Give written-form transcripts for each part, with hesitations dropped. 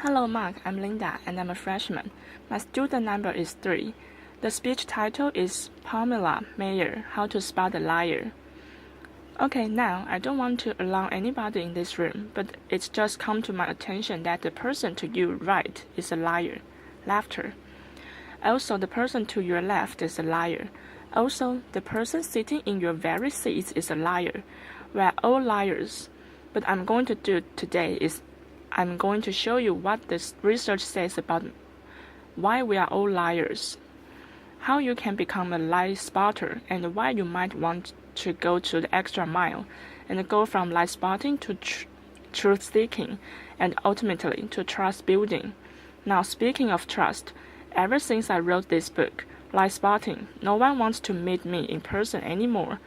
Hello, Mark. I'm Linda, and I'm a freshman. My student number is 3. The speech title is Pamela, Meyer, How to Spot a Liar. Okay, now, I don't want to alarm anybody in this room, but it's just come to my attention that the person to your right is a liar. Laughter. Also, the person to your left is a liar. Also, the person sitting in your very seat is a liar. We're all liars. What I'm going to do today is I'm going to show you what this research says about why we are all liars, how you can become a lie spotter, and why you might want to go to the extra mile and go from lie spotting to truth seeking and ultimately to trust building. Now, speaking of trust, ever since I wrote this book, Lie Spotting, no one wants to meet me in person anymore.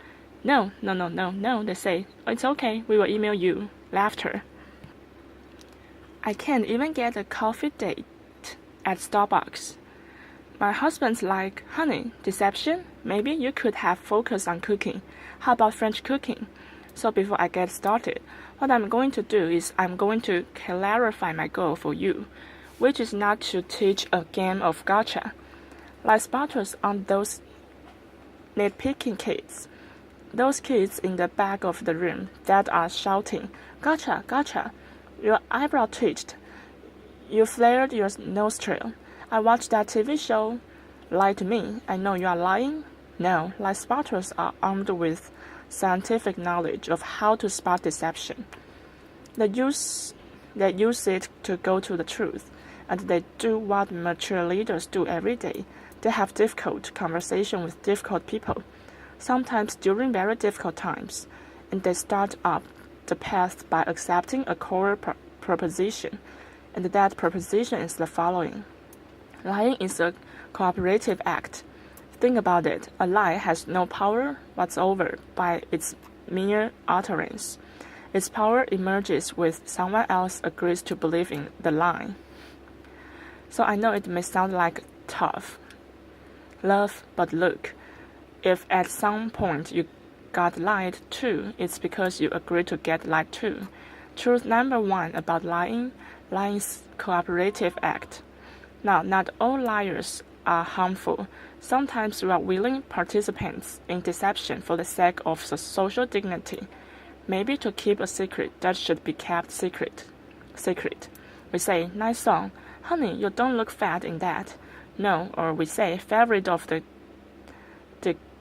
No, they say, it's okay, we will email you. Laughter. I can't even get a coffee date at Starbucks. My husband's like, honey, deception? Maybe you could have focused on cooking. How about French cooking? So before I get started, what I'm going to do is I'm going to clarify my goal for you, which is not to teach a game of gotcha. Lie spotters aren't those nitpicking kids. Those kids in the back of the room that are shouting, gotcha, gotcha. Your eyebrow twitched. You flared your nostril. I watched that TV show. Lie to me. I know you are lying. No, lie spotters are armed with scientific knowledge of how to spot deception. They use it to go to the truth, and they do what mature leaders do every day. They have difficult conversation with difficult people, sometimes during very difficult times, and they start up the path by accepting a core proposition, and that proposition is the following. Lying is a cooperative act. Think about it. A lie has no power whatsoever by its mere utterance. Its power emerges when someone else agrees to believe in the lie. So I know it may sound like tough love, but look, if at some point you got lied to, it's because you agreed to get lied to. Truth number 1 about lying is cooperative act. Now, not all liars are harmful. Sometimes we are willing participants in deception for the sake of social dignity, maybe to keep a secret that should be kept secret. We say, nice song. Honey, you don't look fat in that. No, or we say, favorite of the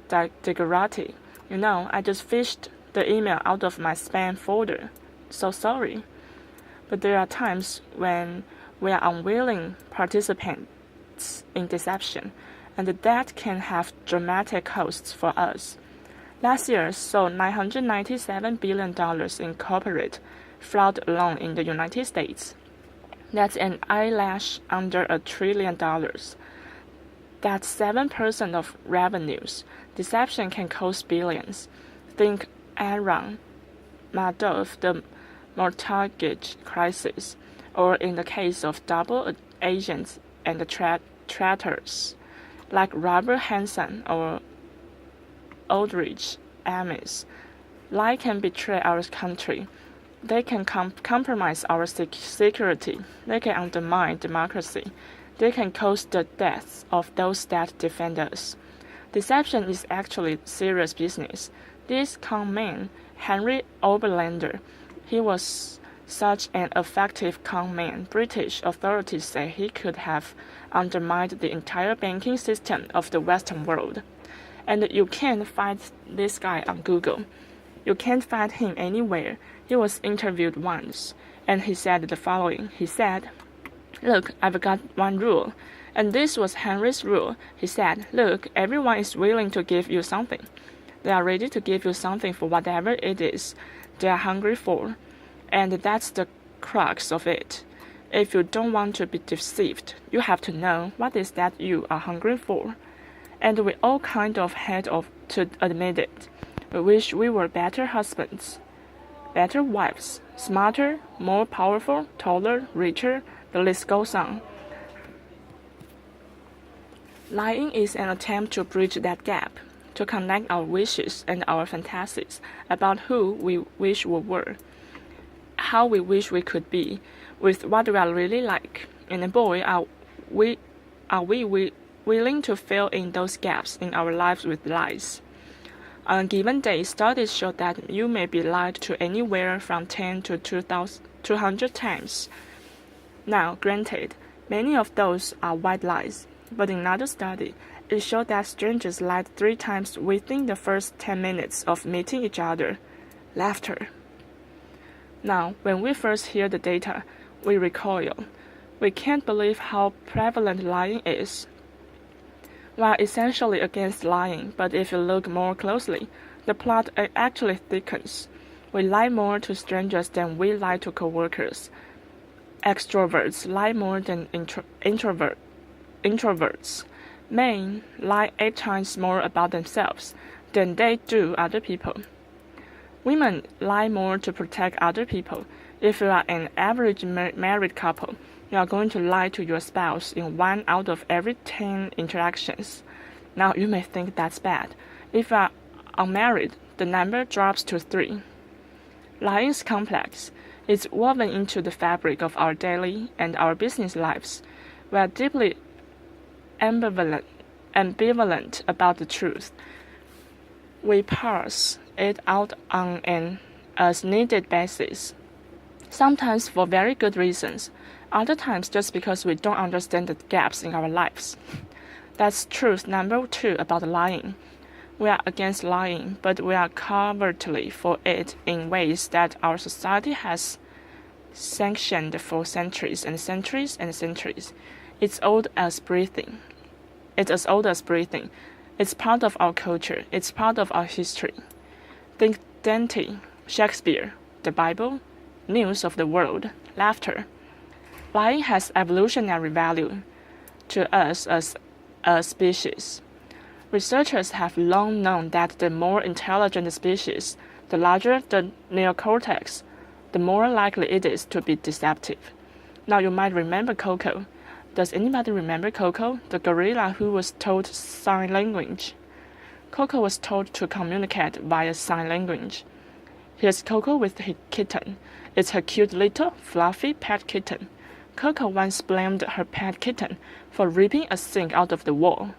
Digerati. You know, I just fished the email out of my spam folder. So sorry. But there are times when we are unwilling participants in deception, and that can have dramatic costs for us. Last year saw $997 billion in corporate fraud alone in the United States. That's an eyelash under $1 trillion. That's 7% of revenues. Deception can cost billions. Think Enron, Madoff, the mortgage crisis, or in the case of double agents and traitors, like Robert Hansen or Aldrich Amis. Lie can betray our country. They can compromise our security. They can undermine democracy. They can cause the deaths of those that defend us. Deception is actually serious business. This con man, Henry Oberlander, he was such an effective con man. British authorities say he could have undermined the entire banking system of the Western world. And you can't find this guy on Google. You can't find him anywhere. He was interviewed once, and he said the following. He said, look, I've got one rule. And this was Henry's rule. He said, look, everyone is willing to give you something. They are ready to give you something for whatever it is they are hungry for. And that's the crux of it. If you don't want to be deceived, you have to know what is that you are hungry for. And we all kind of had to admit it. We wish we were better husbands, better wives, smarter, more powerful, taller, richer, the list goes on. Lying is an attempt to bridge that gap, to connect our wishes and our fantasies about who we wish we were, how we wish we could be, with what we are really like, and boy, are we willing to fill in those gaps in our lives with lies. On a given day, studies show that you may be lied to anywhere from 10 to 200 times. Now, granted, many of those are white lies, but in another study, it showed that strangers lied 3 times within the first 10 minutes of meeting each other. Laughter. Now, when we first hear the data, we recoil. We can't believe how prevalent lying is. We are essentially against lying, but if you look more closely, the plot actually thickens. We lie more to strangers than we lie to coworkers. Extroverts lie more than introverts. Men lie 8 times more about themselves than they do other people. Women lie more to protect other people. If you are an average married couple, you are going to lie to your spouse in 1 out of every 10 interactions. Now you may think that's bad. If you are unmarried, the number drops to 3. Lying is complex. It's woven into the fabric of our daily and our business lives. We are deeply ambivalent about the truth. We parse it out on an as-needed basis, sometimes for very good reasons, other times just because we don't understand the gaps in our lives. That's truth number 2 about lying. We are against lying, but we are covertly for it in ways that our society has sanctioned for centuries and centuries and centuries. It's old as breathing. It's as old as breathing. It's part of our culture. It's part of our history. Think Dante, Shakespeare, the Bible, news of the world, laughter. Lying has evolutionary value to us as a species. Researchers have long known that the more intelligent the species, the larger the neocortex, the more likely it is to be deceptive. Now you might remember Coco. Does anybody remember Coco, the gorilla who was taught sign language? Coco was told to communicate via sign language. Here's Coco with her kitten. It's her cute little fluffy pet kitten. Coco once blamed her pet kitten for ripping a sink out of the wall.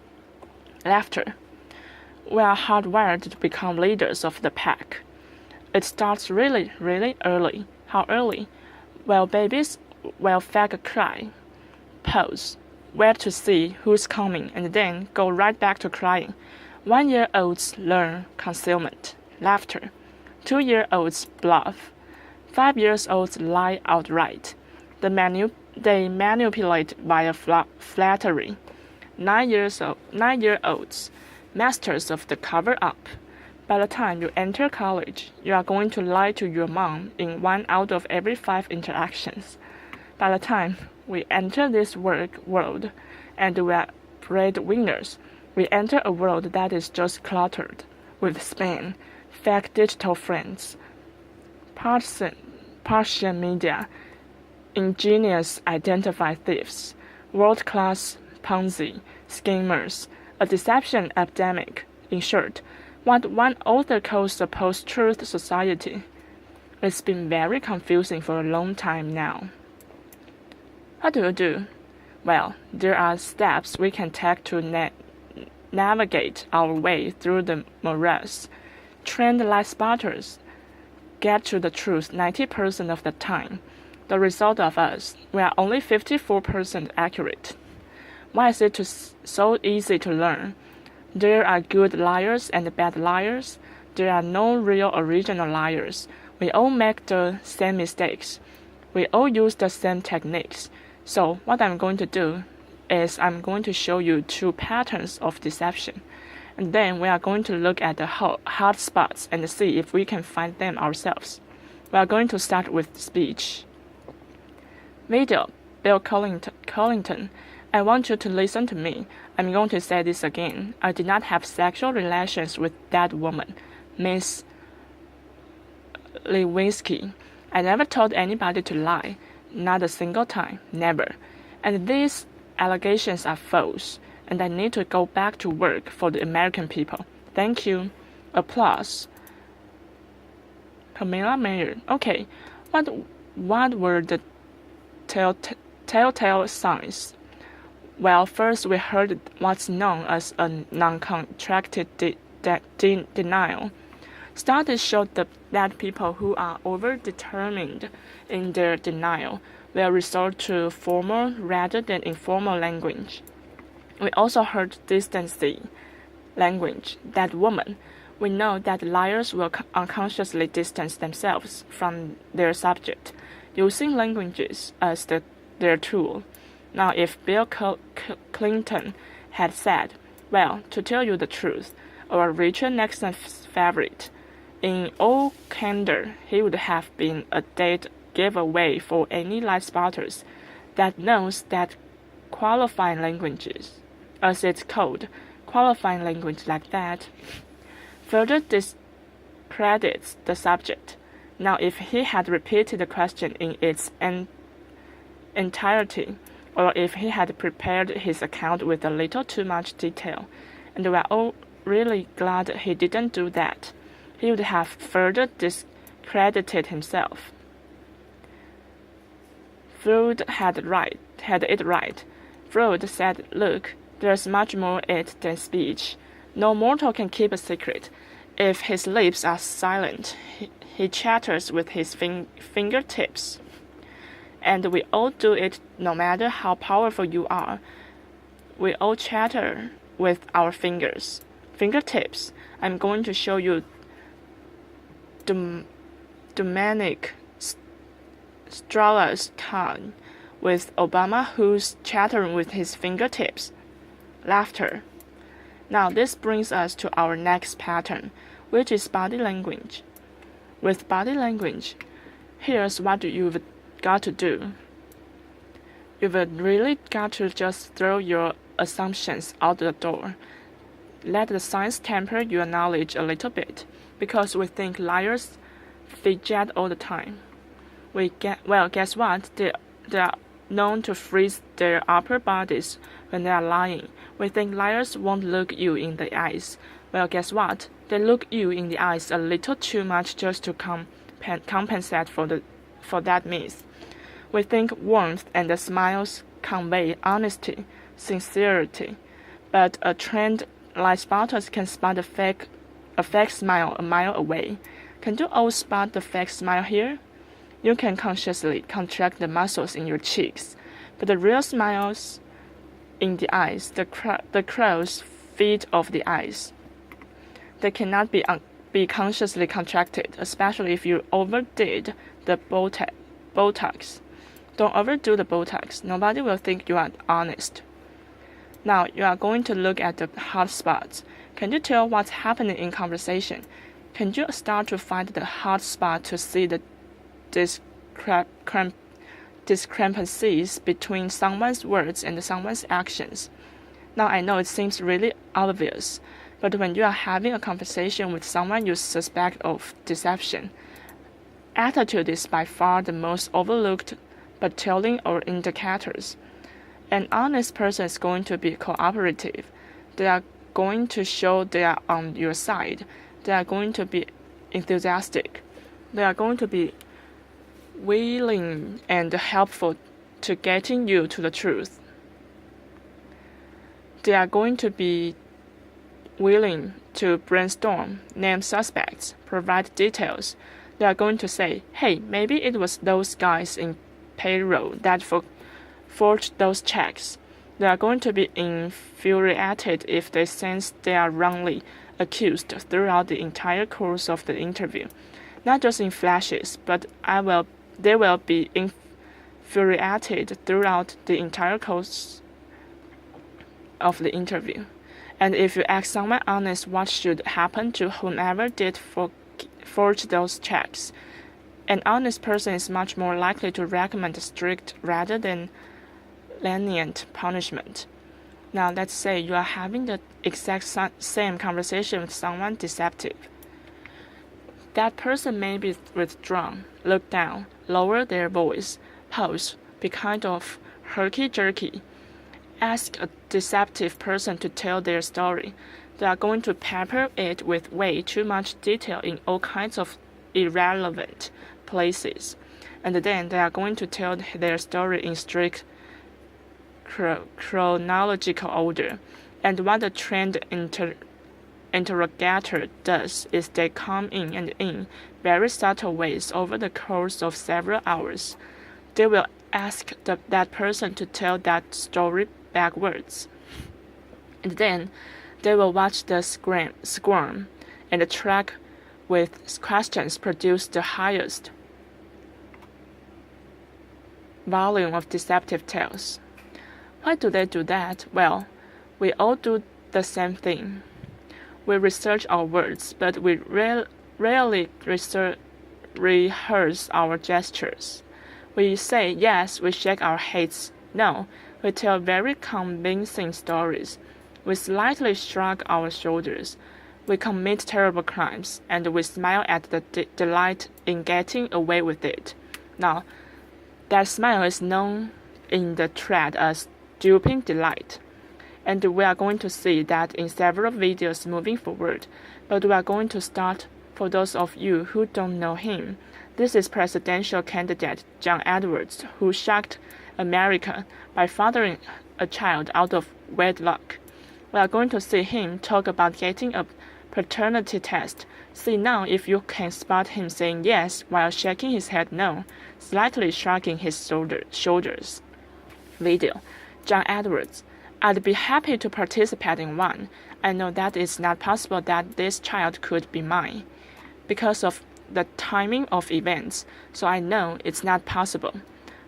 Laughter. We are hardwired to become leaders of the pack. It starts really, really early. How early? Well, babies will fag a cry. Pause. Wait to see who's coming and then go right back to crying. 1-year-olds learn concealment. Laughter. 2-year-olds bluff. 5-year-olds lie outright. They manipulate via flattery. 9-year-olds, masters of the cover-up. By the time you enter college, you are going to lie to your mom in 1 out of every 5 interactions. By the time we enter this world, and we are breadwinners, we enter a world that is just cluttered with spam, fake digital friends, partial media, ingenious identified thieves, world-class Ponzi, schemers, a deception epidemic. In short, what one author calls the post-truth society. It's been very confusing for a long time now. What do you do? Well, there are steps we can take to navigate our way through the morass. Trained lie spotters get to the truth 90% of the time. The result of us, we are only 54% accurate. Why is it so easy to learn? There are good liars and bad liars. There are no real original liars. We all make the same mistakes. We all use the same techniques. So what I'm going to do is I'm going to show you 2 patterns of deception. And then we are going to look at the hot spots and see if we can find them ourselves. We are going to start with speech. Video, Bill Collington. I want you to listen to me. I'm going to say this again. I did not have sexual relations with that woman, Miss Lewinsky. I never told anybody to lie. Not a single time. Never. And these allegations are false. And I need to go back to work for the American people. Thank you. Applause. Pamela Meyer. Okay. What were the telltale signs. Well, first we heard what's known as a non-contracted denial. Studies showed that people who are over-determined in their denial will resort to formal rather than informal language. We also heard distancing language. That woman. We know that liars will unconsciously distance themselves from their subject, using languages as their tool. Now, if Bill Clinton had said, well, to tell you the truth, or Richard Nixon's favorite, in all candor, he would have been a dead giveaway for any lie spotters that knows that qualifying languages, as it's called, qualifying language like that, further discredits the subject. Now, if he had repeated the question in its entirety, or if he had prepared his account with a little too much detail, and we're all really glad he didn't do that, he would have further discredited himself. Freud had it right. Freud said, look, there's much more it than speech. No mortal can keep a secret. If his lips are silent, he chatters with his fingertips. And we all do it no matter how powerful you are. We all chatter with our fingertips. I'm going to show you Dominic Strauss-Kahn with Obama, who's chattering with his fingertips. Laughter. Now this brings us to our next pattern, which is body language. With body language, here's what you've got to do. You've really got to just throw your assumptions out the door. Let the science temper your knowledge a little bit, because we think liars fidget all the time. Guess what? They are known to freeze their upper bodies when they are lying. We think liars won't look you in the eyes. Well, guess what? They look you in the eyes a little too much just to compensate for that miss. We think warmth and the smiles convey honesty, sincerity, but a trained lie spotter can spot a fake smile a mile away. Can you all spot the fake smile here? You can consciously contract the muscles in your cheeks, but the real smiles in the eyes, the crow's feet of the eyes, they cannot be consciously contracted, especially if you overdid the Botox. Don't overdo the Botox. Nobody will think you are honest. Now you are going to look at the hot spots. Can you tell what's happening in conversation? Can you start to find the hot spot to see the discrepancies between someone's words and someone's actions? Now I know it seems really obvious, but when you are having a conversation with someone you suspect of deception, attitude is by far the most overlooked but telling or indicators. An honest person is going to be cooperative. They are going to show they are on your side. They are going to be enthusiastic. They are going to be willing and helpful to getting you to the truth. They are going to be willing to brainstorm, name suspects, provide details. They are going to say, hey, maybe it was those guys in payroll that forged those checks. They are going to be infuriated if they sense they are wrongly accused throughout the entire course of the interview. Not just in flashes, but they will be infuriated throughout the entire course of the interview. And if you ask someone honest what should happen to whomever did forge those checks, an honest person is much more likely to recommend strict rather than lenient punishment. Now let's say you are having the exact same conversation with someone deceptive. That person may be withdrawn, look down, lower their voice, pose, be kind of herky-jerky. Ask a deceptive person to tell their story. They are going to pepper it with way too much detail in all kinds of irrelevant places. and then they are going to tell their story in strict chronological order. And what the trained interrogator does is they come in very subtle ways over the course of several hours. They will ask that person to tell that story backwards. And then they will watch the squirm and track with questions produce the highest volume of deceptive tales. Why do they do that? Well, we all do the same thing. We research our words, but we rarely rehearse our gestures. We say yes, we shake our heads no, we tell very convincing stories. We slightly shrug our shoulders. We commit terrible crimes, and we smile at the delight in getting away with it. Now, that smile is known in the thread as duping delight. And we are going to see that in several videos moving forward, but we are going to start for those of you who don't know him. This is presidential candidate John Edwards, who shocked America by fathering a child out of wedlock. We are going to see him talk about getting a paternity test. See now if you can spot him saying yes while shaking his head no, slightly shrugging his shoulders. Video. John Edwards. I'd be happy to participate in one. I know that it's not possible that this child could be mine because of the timing of events, so I know it's not possible.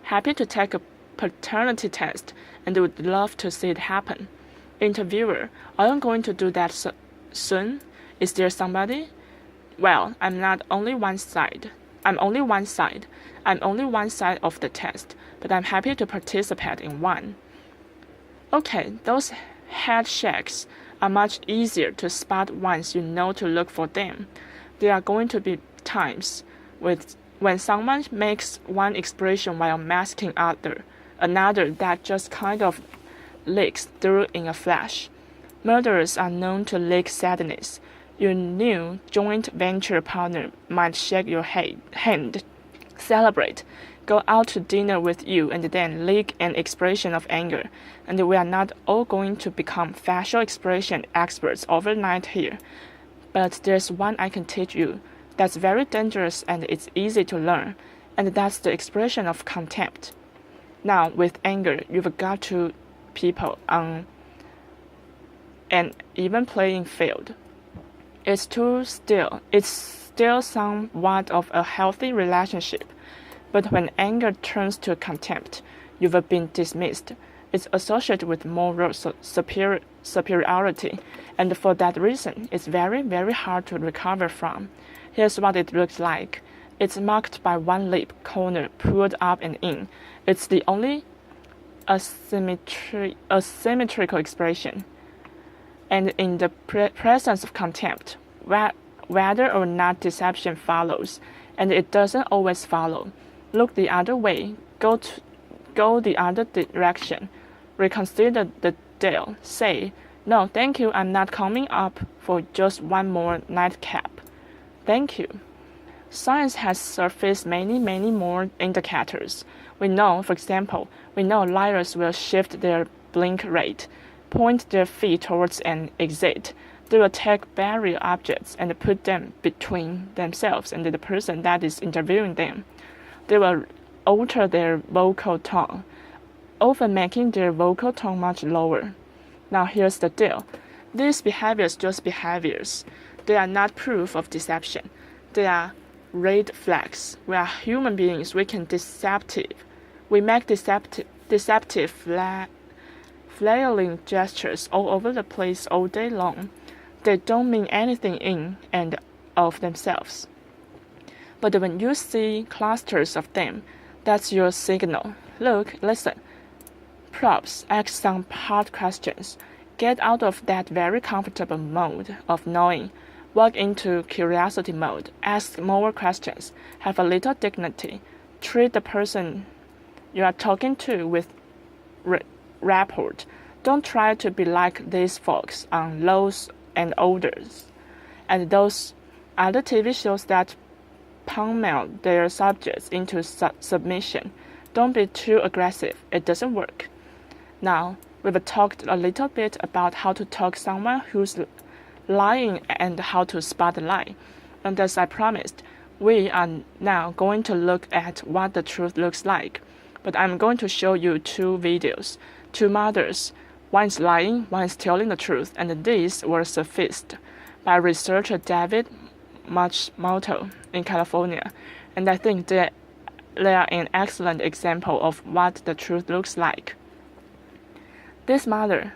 Happy to take a paternity test and would love to see it happen. Interviewer, are you going to do that soon? Is there somebody? Well, I'm only one side. I'm only one side of the test, but I'm happy to participate in one. Okay, those head shakes are much easier to spot once you know to look for them. There are going to be times when someone makes one expression while masking another that just kind of leaks through in a flash. Murderers are known to leak sadness. Your new joint venture partner might shake your hand, celebrate, go out to dinner with you, and then leak an expression of anger. And we are not all going to become facial expression experts overnight here. But there's one I can teach you that's very dangerous and it's easy to learn, and that's the expression of contempt. Now, with anger, you've got two people on an even playing field. It's still somewhat of a healthy relationship, but when anger turns to contempt, you've been dismissed. It's associated with moral superiority, and for that reason, it's very, very hard to recover from. Here's what it looks like. It's marked by one lip corner pulled up and in. It's the only asymmetrical expression. And in the presence of contempt, whether or not deception follows, and it doesn't always follow, look the other way, go the other direction, reconsider the deal, say, no, thank you, I'm not coming up for just one more nightcap. Thank you. Science has surfaced many, many more indicators. We know, for example, liars will shift their blink rate, point their feet towards an exit. They will take barrier objects and put them between themselves and the person that is interviewing them. They will alter their vocal tone, often making their vocal tone much lower. Now here's the deal. These behaviors just behaviors. They are not proof of deception. They are red flags. We are human beings. We make deceptive flailing gestures all over the place all day long. They don't mean anything in and of themselves. But when you see clusters of them, that's your signal. Look, listen. Props, ask some hard questions. Get out of that very comfortable mode of knowing. Walk into curiosity mode. Ask more questions. Have a little dignity. Treat the person you are talking to with rapport. Don't try to be like these folks on Lowe's and Orders and those other TV shows that pummel their subjects into submission. Don't be too aggressive. It doesn't work. Now, we've talked a little bit about how to talk someone who's lying and how to spot the lie. And as I promised, we are now going to look at what the truth looks like. But I'm going to show you two videos, two mothers. One is lying, one is telling the truth, and these were surfaced by researcher David Matsumoto in California. And I think they are an excellent example of what the truth looks like. This mother,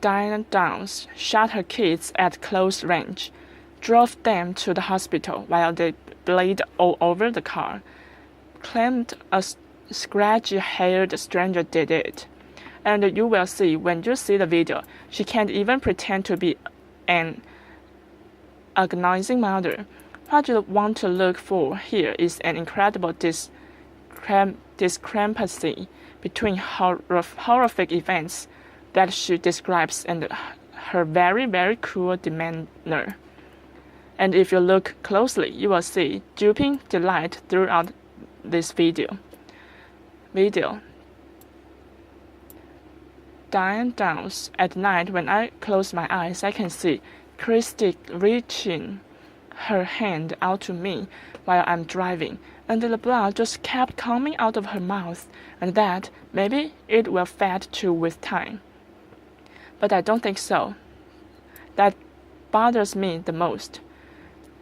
Diane Downs, shot her kids at close range, drove them to the hospital while they bled all over the car, claimed a scratchy-haired stranger did it. And you will see when you see the video, she can't even pretend to be an agonizing mother. What you want to look for here is an incredible discrepancy between horrific events that she describes and her very, very cool demeanor. And if you look closely, you will see drooping delight throughout this video. Diane Downs. At night, when I close my eyes, I can see Christy reaching her hand out to me while I'm driving, and the blood just kept coming out of her mouth, and that maybe it will fade too with time. But I don't think so. That bothers me the most.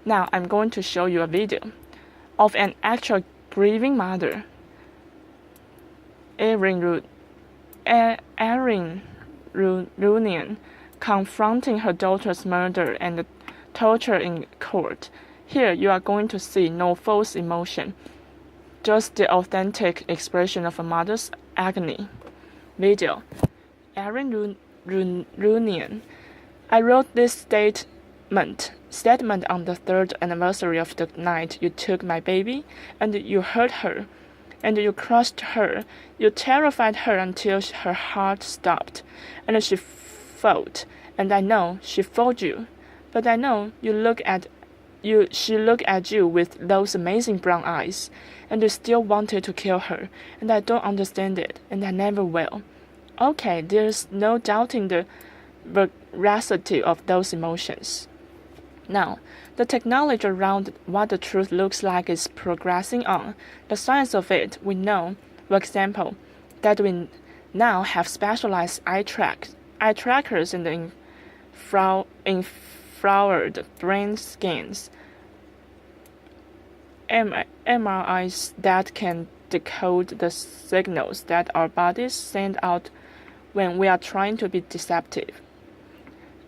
Now I'm going to show you a video of an actual grieving mother, Erin Roonian, confronting her daughter's murder and torture in court. Here you are going to see no false emotion, just the authentic expression of a mother's agony. Video. Erin Roonian. I wrote this statement on the 3rd anniversary of the night you took my baby, and you hurt her, and you crushed her. You terrified her until her heart stopped, and she fought. And I know she fought you, but I know she looked at you with those amazing brown eyes, and you still wanted to kill her, and I don't understand it, and I never will. Okay, there's no doubting the veracity of those emotions. Now, the technology around what the truth looks like is progressing on. The science of it, we know, for example, that we now have specialized eye trackers in the infrared brain scans, MRIs that can decode the signals that our bodies send out when we are trying to be deceptive.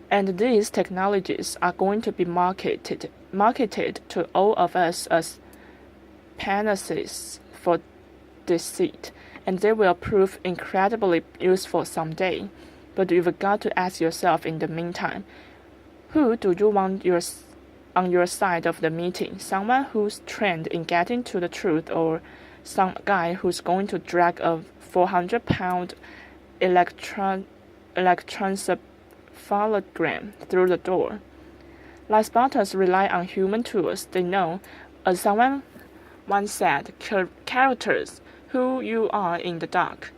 And these technologies are going to be marketed to all of us as panaceas for deceit, and they will prove incredibly useful someday. But you've got to ask yourself in the meantime, who do you want on your side of the meeting? Someone who's trained in getting to the truth, or some guy who's going to drag a 400-pound electroencephalogram through the door? Lie spotters rely on human tools. They know, as someone once said, characters who you are in the dark.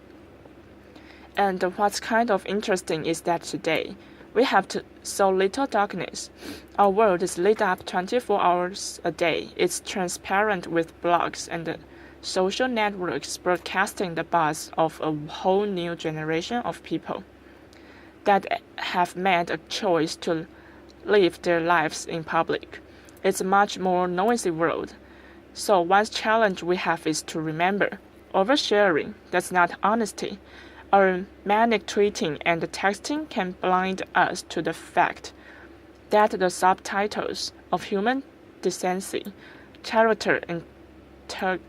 And what's kind of interesting is that today, we have so little darkness. Our world is lit up 24 hours a day. It's transparent with blogs and social networks broadcasting the buzz of a whole new generation of people that have made a choice to live their lives in public. It's a much more noisy world. So one challenge we have is to remember, oversharing, that's not honesty. Our manic tweeting and texting can blind us to the fact that the subtitles of human decency, character, and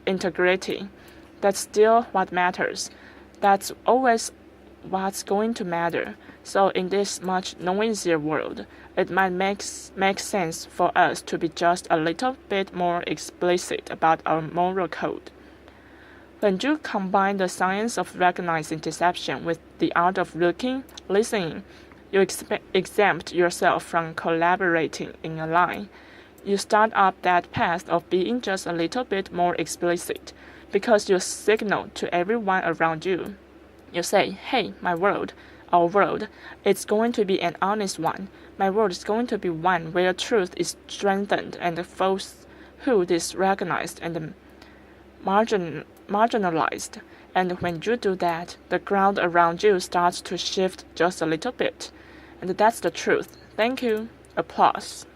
integrity, that's still what matters. That's always what's going to matter. So in this much noisier world, it might make sense for us to be just a little bit more explicit about our moral code. When you combine the science of recognizing deception with the art of listening, you exempt yourself from collaborating in a lie. You start up that path of being just a little bit more explicit, because you signal to everyone around you. You say, hey, my world, our world, it's going to be an honest one. My world is going to be one where truth is strengthened and falsehood is recognized and marginalized. And when you do that, the ground around you starts to shift just a little bit. And that's the truth. Thank you. Applause.